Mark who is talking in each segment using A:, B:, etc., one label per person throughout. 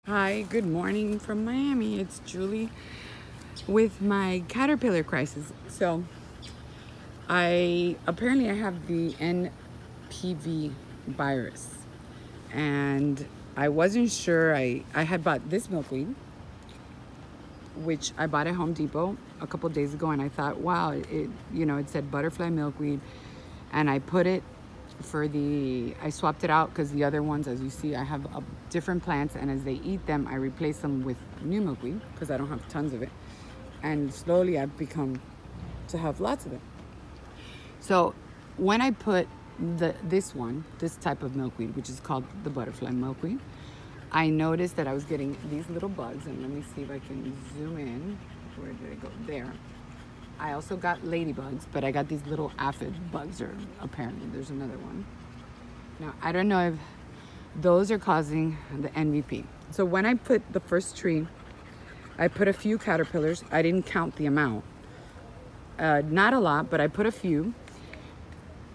A: Hi, good morning from Miami. It's Julie with my caterpillar crisis. So I have the NPV virus, and I wasn't sure. I had bought this milkweed, which I bought at Home Depot a couple days ago, and I thought, wow, it said butterfly milkweed, and I put it I swapped it out because the other ones, as you see, I have different plants, and as they eat them, I replace them with new milkweed because I don't have tons of it. And slowly I've become to have lots of it. So when I put this type of milkweed, which is called the butterfly milkweed, I noticed that I was getting these little bugs, and let me see if I can zoom in. Where did it go? There. I also got ladybugs, but I got these little aphid bugs, or apparently there's another one. Now, I don't know if those are causing the MVP. So when I put the first tree, I put a few caterpillars. I didn't count the amount. Not a lot, but I put a few.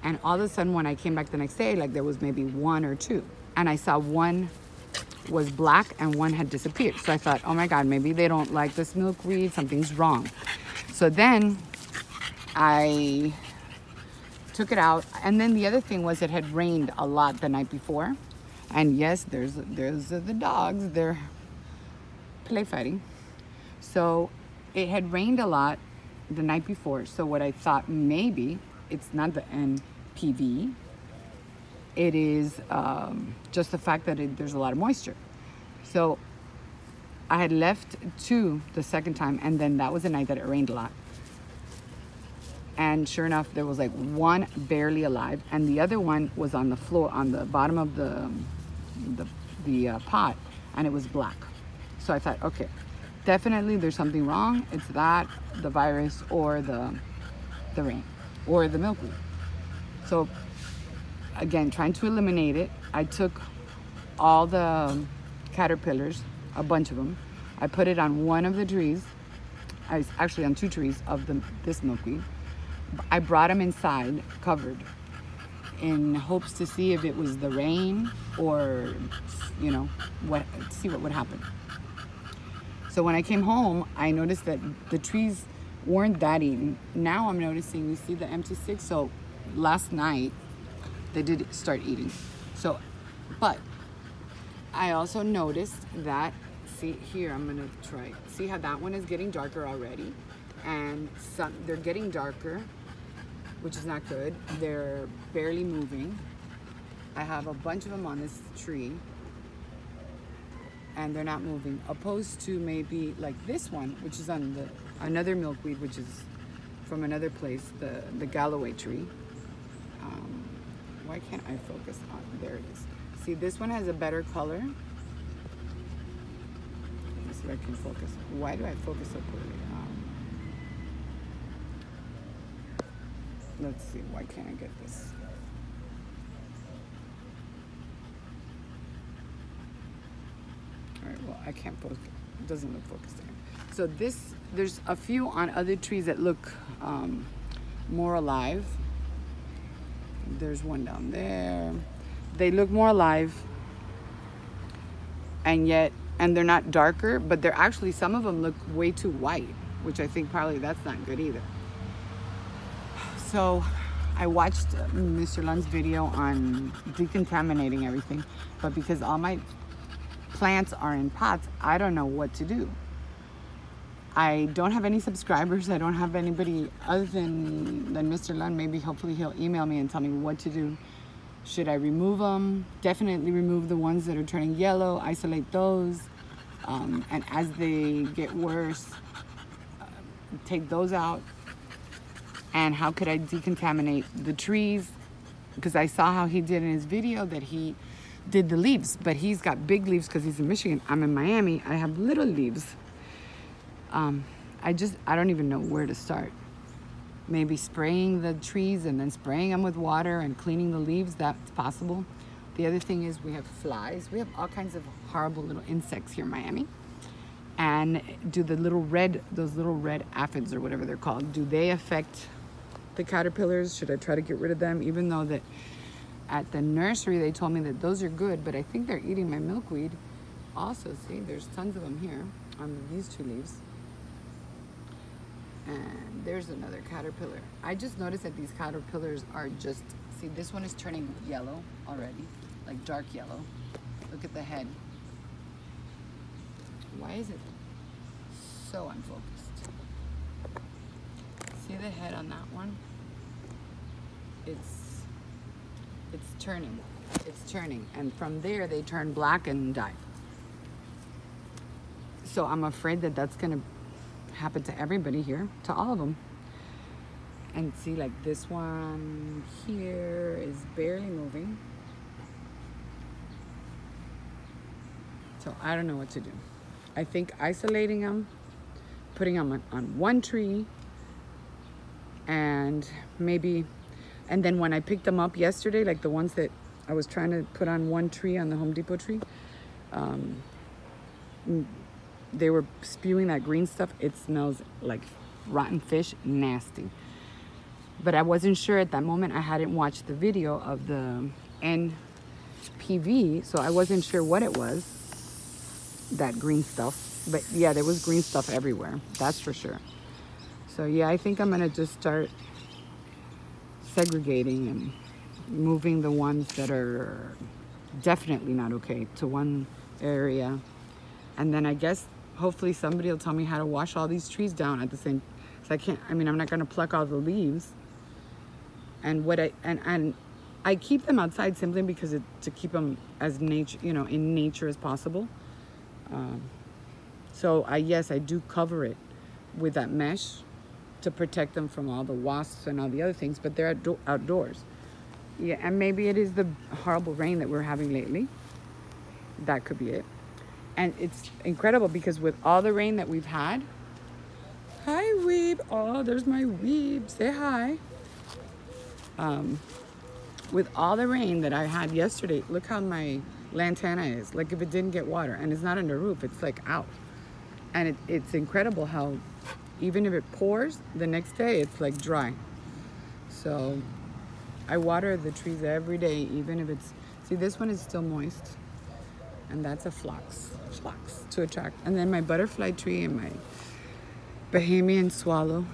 A: And all of a sudden, when I came back the next day, like there was maybe one or two. And I saw one was black and one had disappeared. So I thought, oh my God, maybe they don't like this milkweed, something's wrong. So then I took it out. And then the other thing was it had rained a lot the night before. And yes, there's the dogs, they're play fighting. So it had rained a lot the night before. So what I thought, maybe it's not the NPV. It is just the fact that there's a lot of moisture. So I had left two the second time, and then that was the night that it rained a lot. And sure enough, there was like one barely alive, and the other one was on the floor, on the bottom of the pot, and it was black. So I thought, okay, definitely there's something wrong. It's that, the virus, or the rain, or the milkweed. So again, trying to eliminate it, I took all the caterpillars, a bunch of them. I put it on one of the trees. Actually on two trees of this milkweed. I brought them inside, covered, in hopes to see if it was the rain or, see what would happen. So when I came home, I noticed that the trees weren't that eaten. Now I'm noticing, you see the empty sticks? So last night, they did start eating. So, but I also noticed that, see here, I'm gonna try. See how that one is getting darker already? And they're getting darker, which is not good. They're barely moving. I have a bunch of them on this tree, and they're not moving. Opposed to maybe like this one, which is on another milkweed, which is from another place, the Galloway tree. Why can't I focus on, there it is. See, this one has a better color. Let me see if I can focus. Why do I focus so poorly? Let's see, why can't I get this? All right, well, I can't focus. It doesn't look focused there. So there's a few on other trees that look more alive. There's one down there. They look more alive, and they're not darker, but they're actually, some of them look way too white, which I think probably that's not good either. So I watched Mr. Lund's video on decontaminating everything, but because all my plants are in pots, I don't know what to do. I don't have any subscribers. I don't have anybody other than Mr. Lund. Maybe, hopefully he'll email me and tell me what to do. Should I remove them? Definitely remove the ones that are turning yellow, isolate those. And as they get worse, take those out. And how could I decontaminate the trees? Because I saw how he did in his video that he did the leaves, but he's got big leaves because he's in Michigan. I'm in Miami. I have little leaves. I don't even know where to start. Maybe spraying the trees and then spraying them with water and cleaning the leaves, that's possible. The other thing is we have flies. We have all kinds of horrible little insects here in Miami. And do those little red aphids or whatever they're called, do they affect the caterpillars? Should I try to get rid of them? Even though that at the nursery they told me that those are good, but I think they're eating my milkweed. also, see, there's tons of them here on these 2 leaves. And there's another caterpillar. I just noticed that these caterpillars are just, see, this one is turning yellow already, like dark yellow. Look at the head. Why is it so unfocused? See the head on that one? It's turning. It's turning. And from there, they turn black and die. So I'm afraid that that's going to happen to everybody here, to all of them. And see, like this one here is barely moving. So I don't know what to do. I think isolating them, putting them on one tree, and maybe, and then when I picked them up yesterday, like the ones that I was trying to put on one tree, on the Home Depot tree, they were spewing that green stuff. It smells like rotten fish, nasty. But I wasn't sure at that moment. I hadn't watched the video of the NPV, so I wasn't sure what it was, that green stuff. But yeah, there was green stuff everywhere, that's for sure. So yeah, I think I'm gonna just start segregating and moving the ones that are definitely not okay to one area. And then I guess hopefully somebody will tell me how to wash all these trees down at the same, so I can't, I mean, I'm not gonna pluck all the leaves. And what I keep them outside simply because to keep them as nature, you know, in nature as possible. So yes, I do cover it with that mesh to protect them from all the wasps and all the other things, but they're outdoors. Yeah, and maybe it is the horrible rain that we're having lately. That could be it. And it's incredible because with all the rain that we've had, hi Weeb, oh, there's my Weeb, say hi. With all the rain that I had yesterday, look how my lantana is, like if it didn't get water, and it's not on the roof, it's like out. And it's incredible how even if it pours, the next day it's like dry. So I water the trees every day, even if it's, see this one is still moist, and that's a phlox to attract. And then my butterfly tree and my Bahamian swallow.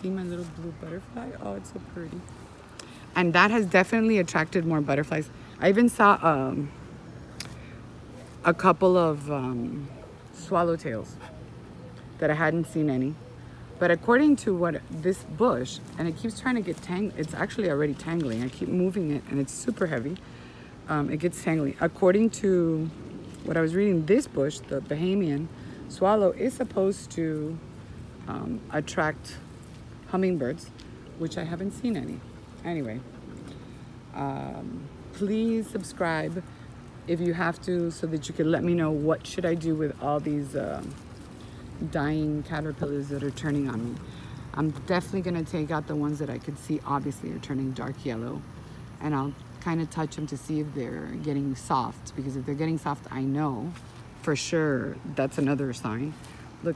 A: See my little blue butterfly? Oh, it's so pretty. And that has definitely attracted more butterflies. I even saw a couple of swallowtails that I hadn't seen any. But according to what this bush, and it keeps trying to get tangled, it's actually already tangling. I keep moving it and it's super heavy. It gets tangling. According to what I was reading, this bush, the Bahamian swallow, is supposed to attract hummingbirds, which I haven't seen any. Anyway, please subscribe if you have to, so that you can let me know what should I do with all these dying caterpillars that are turning on me. I'm definitely gonna take out the ones that I could see obviously are turning dark yellow, and I'll kind of touch them to see if they're getting soft, because if they're getting soft, I know for sure that's another sign. Look,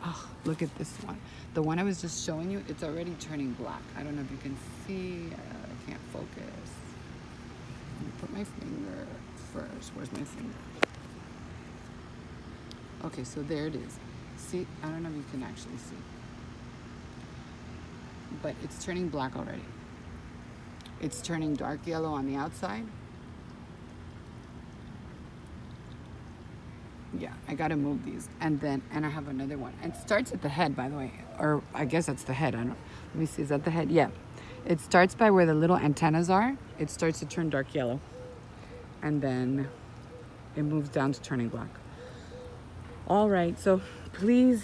A: oh, look at this one. The one I was just showing you, it's already turning black. I don't know if you can see, I can't focus. Let me put my finger first. Where's my finger? Okay, so there it is. See, I don't know if you can actually see, but it's turning black already. It's turning dark yellow on the outside. Yeah, I gotta move these. And I have another one. And it starts at the head, by the way. Or I guess that's the head, I don't know. Let me see, is that the head? Yeah. It starts by where the little antennas are. It starts to turn dark yellow. And then it moves down to turning black. All right, so please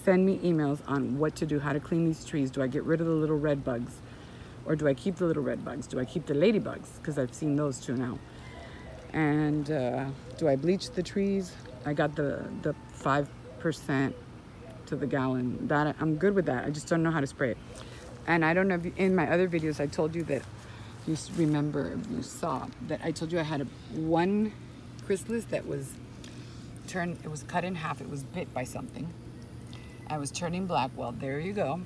A: send me emails on what to do, how to clean these trees. Do I get rid of the little red bugs? Or do I keep the little red bugs? Do I keep the ladybugs? Because I've seen those too now. And do I bleach the trees? I got the 5% to the gallon. That I'm good with that. I just don't know how to spray it. And I don't know if in my other videos I told you that, you remember, if you saw that I told you I had one chrysalis that was it was cut in half. It was bit by something. I was turning black. Well, there you go.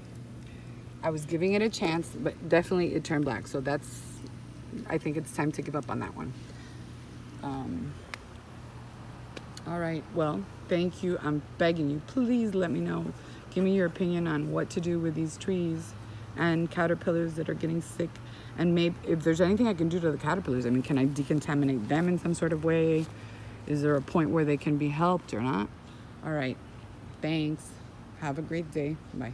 A: I was giving it a chance, but definitely it turned black. So I think it's time to give up on that one. All right, well, thank you. I'm begging you, please let me know. Give me your opinion on what to do with these trees and caterpillars that are getting sick. And maybe if there's anything I can do to the caterpillars, I mean, can I decontaminate them in some sort of way? Is there a point where they can be helped or not? All right, thanks. Have a great day. Bye.